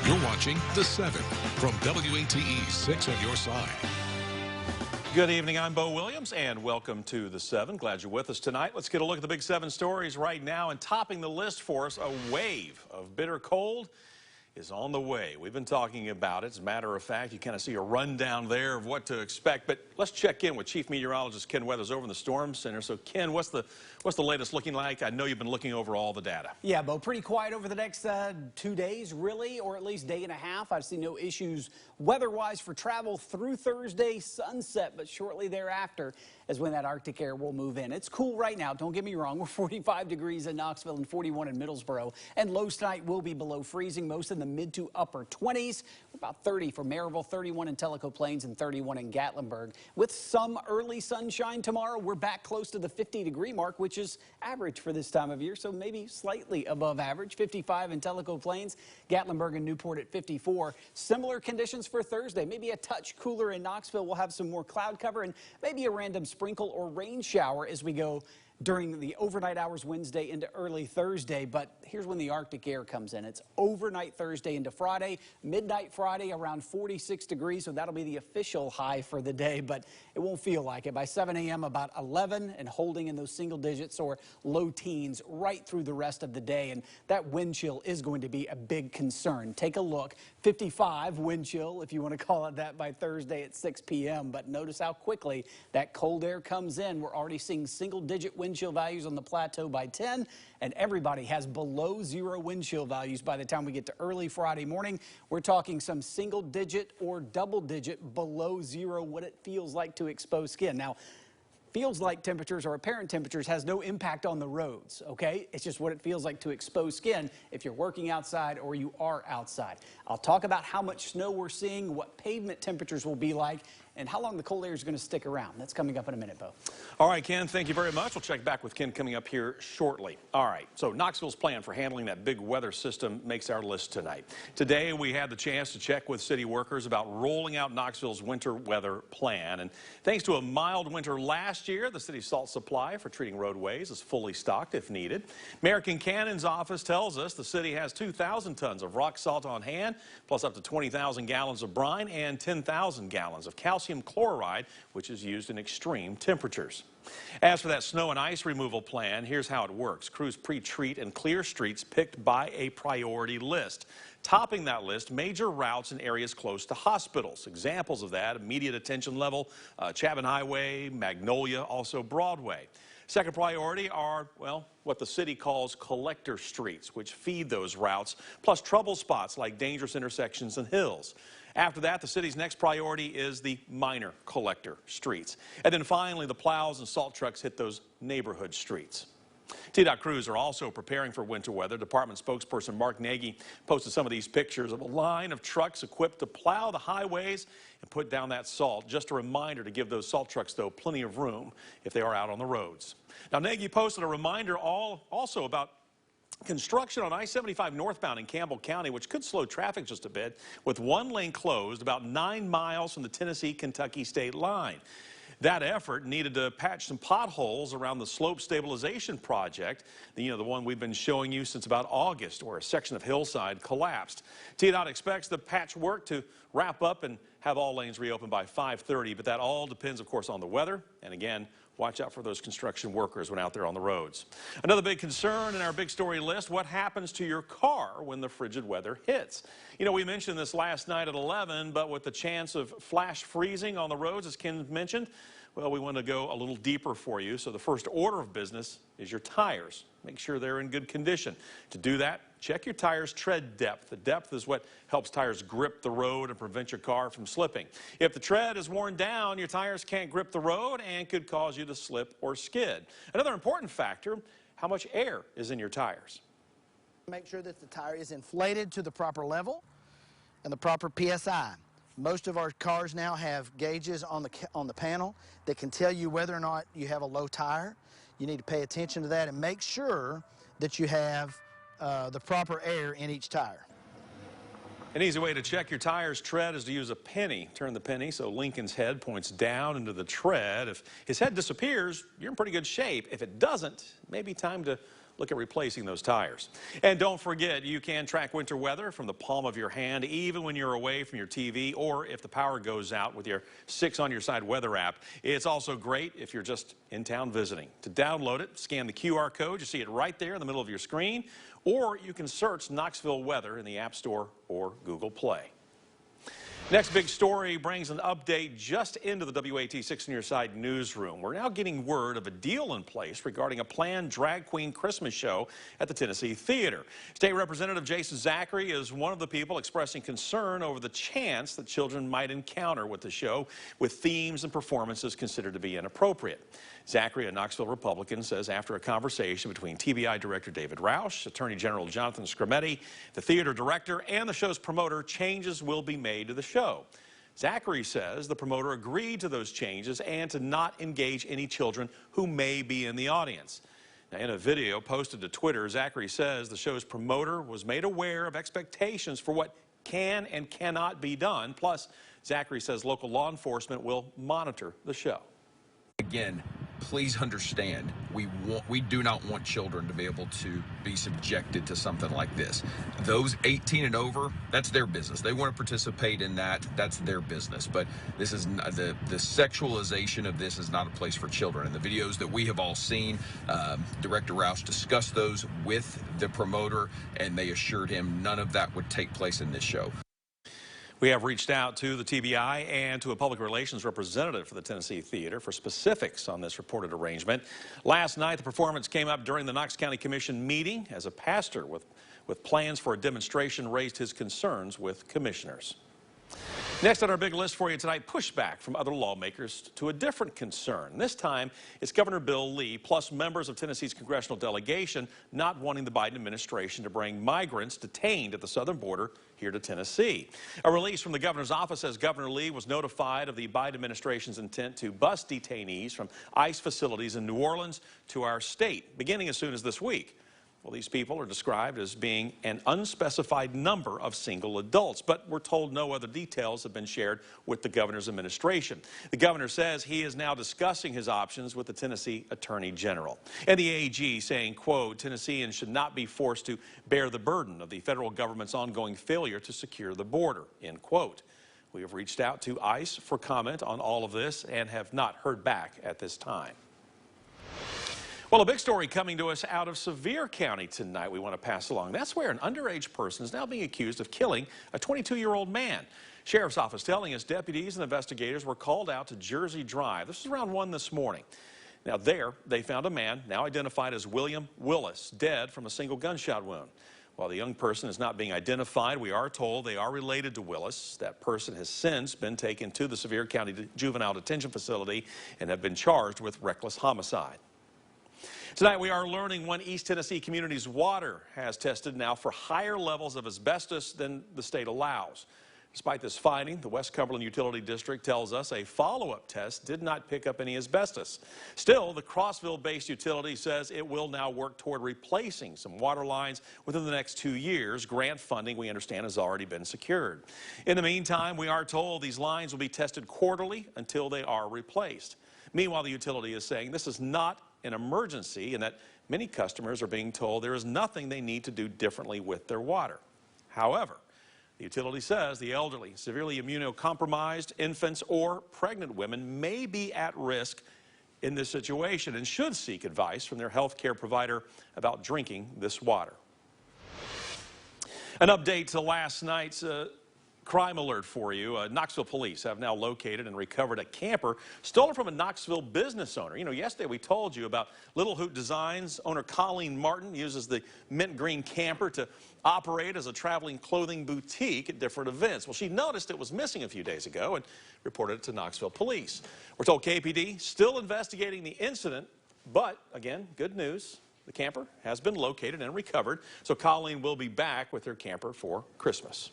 You're watching The 7 from WATE 6 on your side. Good evening, I'm Bo Williams, and welcome to The 7. Glad you're with us tonight. Let's get a look at the big 7 stories right now, and topping the list for us, a wave of bitter cold is on the way. We've been talking about it. As a matter of fact, you kind of see a rundown there of what to expect. But let's check in with Chief Meteorologist Ken Weathers over in the Storm Center. So, Ken, what's the latest looking like? I know you've been looking over all the data. Yeah, Bo, pretty quiet over the next 2 days, really, or at least day and a half. I've seen no issues weather-wise for travel through Thursday sunset, but shortly thereafter is when that Arctic air will move in. It's cool right now. Don't get me wrong. We're 45 degrees in Knoxville and 41 in Middlesboro, and lows tonight will be below freezing, most in the mid to upper 20s. About 30 for Maryville, 31 in Tellico Plains, and 31 in Gatlinburg. With some early sunshine tomorrow, we're back close to the 50-degree mark, which is average for this time of year, so maybe slightly above average. 55 in Tellico Plains, Gatlinburg and Newport at 54. Similar conditions for Thursday, maybe a touch cooler in Knoxville. We'll have some more cloud cover and maybe a random sprinkle or rain shower as we go during the overnight hours Wednesday into early Thursday. But here's when the Arctic air comes in. It's overnight Thursday into Friday, midnight Friday around 46 degrees, so that'll be the official high for the day, but it won't feel like it. By 7 a.m. about 11 and holding in those single digits or low teens right through the rest of the day, and that wind chill is going to be a big concern. Take a look, 55 wind chill, if you want to call it that, by Thursday at 6 p.m., but notice how quickly that cold air comes in. We're already seeing single-digit wind chill values on the plateau by 10, and everybody has below zero wind chill values by the time we get to early Friday morning. We're talking some single digit or double digit below zero, what it feels like to exposed skin. Now, feels like temperatures or apparent temperatures has no impact on the roads, okay? It's just what it feels like to exposed skin if you're working outside or you are outside. I'll talk about how much snow we're seeing, what pavement temperatures will be like, and how long the cold air is going to stick around. That's coming up in a minute, Bo. All right, Ken, thank you very much. We'll check back with Ken coming up here shortly. All right, so Knoxville's plan for handling that big weather system makes our list tonight. Today, we had the chance to check with city workers about rolling out Knoxville's winter weather plan. And thanks to a mild winter last year, the city's salt supply for treating roadways is fully stocked if needed. Mayor Kincannon's office tells us the city has 2,000 tons of rock salt on hand, plus up to 20,000 gallons of brine and 10,000 gallons of calcium chloride, which is used in extreme temperatures. As for that snow and ice removal plan, here's how it works. Crews pre-treat and clear streets picked by a priority list. Topping that list, major routes in areas close to hospitals. Examples of that, immediate attention level, Chapman Highway, Magnolia, also Broadway. Second priority are, well, what the city calls collector streets, which feed those routes, plus trouble spots like dangerous intersections and hills. After that, the city's next priority is the minor collector streets. And then finally, the plows and salt trucks hit those neighborhood streets. TDOT crews are also preparing for winter weather. Department spokesperson Mark Nagy posted some of these pictures of a line of trucks equipped to plow the highways and put down that salt. Just a reminder to give those salt trucks, though, plenty of room if they are out on the roads. Now, Nagy posted a reminder also about construction on I-75 northbound in Campbell County, which could slow traffic just a bit, with one lane closed about 9 miles from the Tennessee-Kentucky state line. That effort needed to patch some potholes around the slope stabilization project, the one we've been showing you since about August, where a section of hillside collapsed. TDOT expects the patch work to wrap up and have all lanes reopened by 5:30, but that all depends, of course, on the weather. And again, watch out for those construction workers when out there on the roads. Another big concern in our big story list, what happens to your car when the frigid weather hits? We mentioned this last night at 11, but with the chance of flash freezing on the roads, as Ken mentioned, well, we want to go a little deeper for you. So the first order of business is your tires. Make sure they're in good condition. To do that, check your tires' tread depth. The depth is what helps tires grip the road and prevent your car from slipping. If the tread is worn down, your tires can't grip the road and could cause you to slip or skid. Another important factor, how much air is in your tires. Make sure that the tire is inflated to the proper level and the proper PSI. Most of our cars now have gauges on the panel that can tell you whether or not you have a low tire. You need to pay attention to that and make sure that you have the proper air in each tire. An easy way to check your tire's tread is to use a penny. Turn the penny so Lincoln's head points down into the tread. If his head disappears, you're in pretty good shape. If it doesn't, maybe time to look at replacing those tires. And don't forget, you can track winter weather from the palm of your hand, even when you're away from your TV or if the power goes out with your 6 on your side weather app. It's also great if you're just in town visiting. To download it, scan the QR code. You see it right there in the middle of your screen, or you can search Knoxville Weather in the App Store or Google Play. Next big story brings an update just into the WAT 6 on your side newsroom. We're now getting word of a deal in place regarding a planned drag queen Christmas show at the Tennessee Theater. State Representative Jason Zachary is one of the people expressing concern over the chance that children might encounter with the show, with themes and performances considered to be inappropriate. Zachary, a Knoxville Republican, says after a conversation between TBI Director David Roush, Attorney General Jonathan Scrimetti, the theater director, and the show's promoter, changes will be made to the show. Zachary says the promoter agreed to those changes and to not engage any children who may be in the audience. Now, in a video posted to Twitter, Zachary says the show's promoter was made aware of expectations for what can and cannot be done. Plus, Zachary says local law enforcement will monitor the show. Again, please understand, we do not want children to be able to be subjected to something like this. Those 18 and over, that's their business. They want to participate in that, that's their business. But this is not, the sexualization of this is not a place for children. And the videos that we have all seen, Director Roush discussed those with the promoter, and they assured him none of that would take place in this show. We have reached out to the TBI and to a public relations representative for the Tennessee Theater for specifics on this reported arrangement. Last night, the performance came up during the Knox County Commission meeting as a pastor with plans for a demonstration raised his concerns with commissioners. Next on our big list for you tonight, pushback from other lawmakers to a different concern. This time, it's Governor Bill Lee plus members of Tennessee's congressional delegation not wanting the Biden administration to bring migrants detained at the southern border here to Tennessee. A release from the governor's office says Governor Lee was notified of the Biden administration's intent to bus detainees from ICE facilities in New Orleans to our state, beginning as soon as this week. Well, these people are described as being an unspecified number of single adults, but we're told no other details have been shared with the governor's administration. The governor says he is now discussing his options with the Tennessee Attorney General. And the AG saying, quote, Tennesseans should not be forced to bear the burden of the federal government's ongoing failure to secure the border, end quote. We have reached out to ICE for comment on all of this and have not heard back at this time. Well, a big story coming to us out of Sevier County tonight we want to pass along. That's where an underage person is now being accused of killing a 22-year-old man. Sheriff's office telling us deputies and investigators were called out to Jersey Drive. This is around 1 this morning. Now there, they found a man now identified as William Willis, dead from a single gunshot wound. While the young person is not being identified, we are told they are related to Willis. That person has since been taken to the Sevier County Juvenile Detention Facility and have been charged with reckless homicide. Tonight we are learning one East Tennessee community's water has tested now for higher levels of asbestos than the state allows. Despite this finding, the West Cumberland Utility District tells us a follow-up test did not pick up any asbestos. Still, the Crossville-based utility says it will now work toward replacing some water lines within the next 2 years. Grant funding, we understand, has already been secured. In the meantime, we are told these lines will be tested quarterly until they are replaced. Meanwhile, the utility is saying this is not an emergency and that many customers are being told there is nothing they need to do differently with their water. However, the utility says the elderly, severely immunocompromised, infants, or pregnant women may be at risk in this situation and should seek advice from their health care provider about drinking this water. An update to last night's crime alert for you. Knoxville police have now located and recovered a camper stolen from a Knoxville business owner. You know, yesterday we told you about Little Hoot Designs. Owner Colleen Martin uses the mint green camper to operate as a traveling clothing boutique at different events. Well, she noticed it was missing a few days ago and reported it to Knoxville police. We're told KPD still investigating the incident, but again, good news. The camper has been located and recovered, so Colleen will be back with her camper for Christmas.